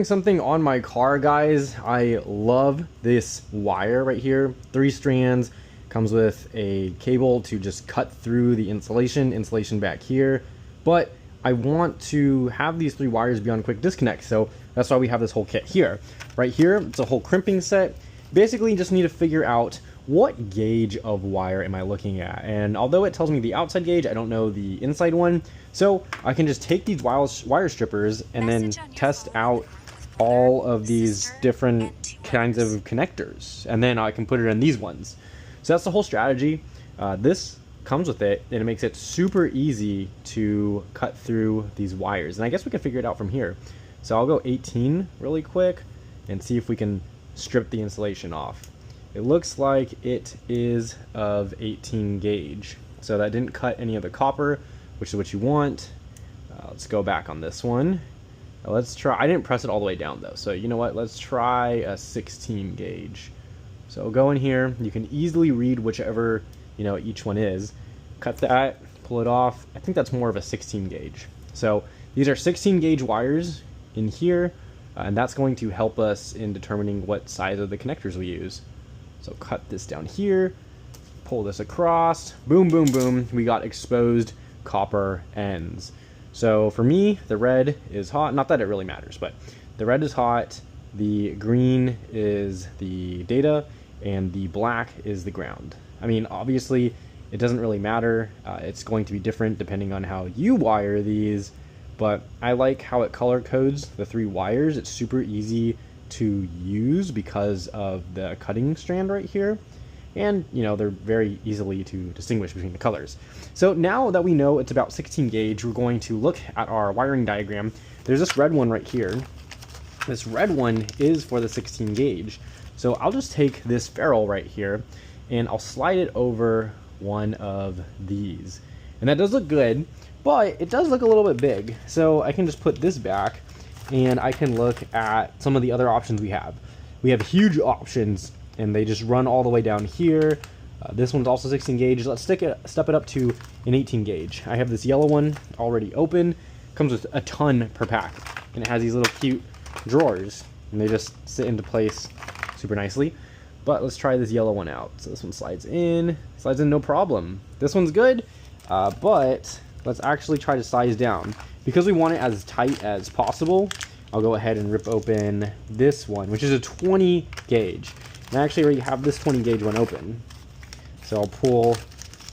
Something on my car, guys. I love this wire right here. 3 strands, comes with a cable to just cut through the insulation back here, but I want to have these 3 wires be on quick disconnect, so that's why we have this whole kit here. Right here, it's a whole crimping set. Basically, you just need to figure out what gauge of wire am I looking at, and although it tells me the outside gauge, I don't know the inside one, so I can just take these wire strippers and then test out all of these different kinds of connectors, and then I can put it in these ones. So that's the whole strategy. This comes with it, and it makes it super easy to cut through these wires, and I guess we can figure it out from here. So I'll go 18 really quick and see if we can strip the insulation off. It looks like it is of 18 gauge, so that didn't cut any of the copper, which is what you want. Let's go back on this one. Let's try, I didn't press it all the way down though, so you know what, let's try a 16 gauge. So go in here, you can easily read whichever, each one is. Cut that, pull it off. I think that's more of a 16 gauge. So these are 16 gauge wires in here, and that's going to help us in determining what size of the connectors we use. So cut this down here, pull this across, boom, boom, boom, we got exposed copper ends. So for me, the red is hot. Not that it really matters, but the red is hot, the green is the data, and the black is the ground. I mean, obviously, it doesn't really matter. It's going to be different depending on how you wire these, but I like how it color codes the 3 wires. It's super easy to use because of the cutting strand right here. And they're very easily to distinguish between the colors. So now that we know it's about 16 gauge, we're going to look at our wiring diagram. There's this red one right here. This red one is for the 16 gauge. So I'll just take this ferrule right here and I'll slide it over one of these. And that does look good, but it does look a little bit big. So I can just put this back and I can look at some of the other options we have. We have huge options, and they just run all the way down here. This one's also 16 gauge. Let's step it up to an 18 gauge. I have this yellow one already open. Comes with a ton per pack, and it has these little cute drawers, and they just sit into place super nicely. But let's try this yellow one out. So this one slides in no problem. This one's good, but let's actually try to size down. Because we want it as tight as possible, I'll go ahead and rip open this one, which is a 20 gauge. And I actually already have this 20 gauge one open. So I'll pull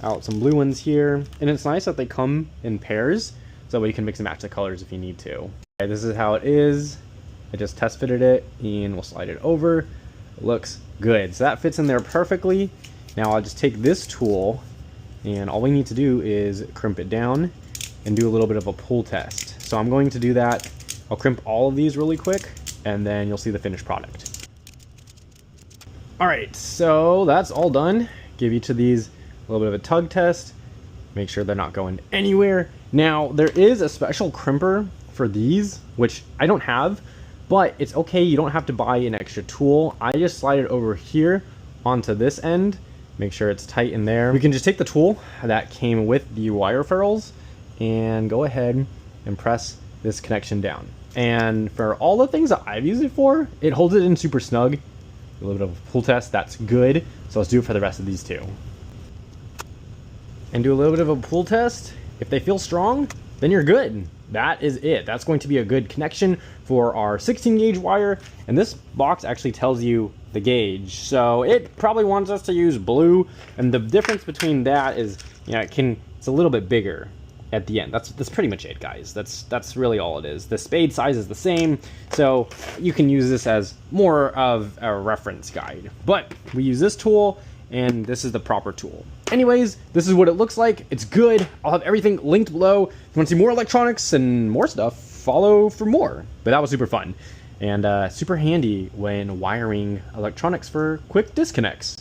out some blue ones here. And it's nice that they come in pairs, so that way you can mix and match the colors if you need to. Okay, this is how it is. I just test fitted it, and we'll slide it over. It looks good. So that fits in there perfectly. Now I'll just take this tool, and all we need to do is crimp it down and do a little bit of a pull test. So I'm going to do that. I'll crimp all of these really quick, and then you'll see the finished product. Alright, so that's all done. Give each of these a little bit of a tug test. Make sure they're not going anywhere. Now, there is a special crimper for these, which I don't have, but it's okay. You don't have to buy an extra tool. I just slide it over here onto this end. Make sure it's tight in there. We can just take the tool that came with the wire ferrules and go ahead and press this connection down. And for all the things that I've used it for, it holds it in super snug. A little bit of a pull test, that's good. So let's do it for the rest of these two. And do a little bit of a pull test. If they feel strong, then you're good. That is it. That's going to be a good connection for our 16 gauge wire. And this box actually tells you the gauge. So it probably wants us to use blue. And the difference between that is, it's a little bit bigger at the end. That's pretty much it, guys. That's really all it is. The spade size is the same, so you can use this as more of a reference guide. But we use this tool, and this is the proper tool. Anyways, this is what it looks like. It's good. I'll have everything linked below. If you want to see more electronics and more stuff, follow for more. But that was super fun and super handy when wiring electronics for quick disconnects.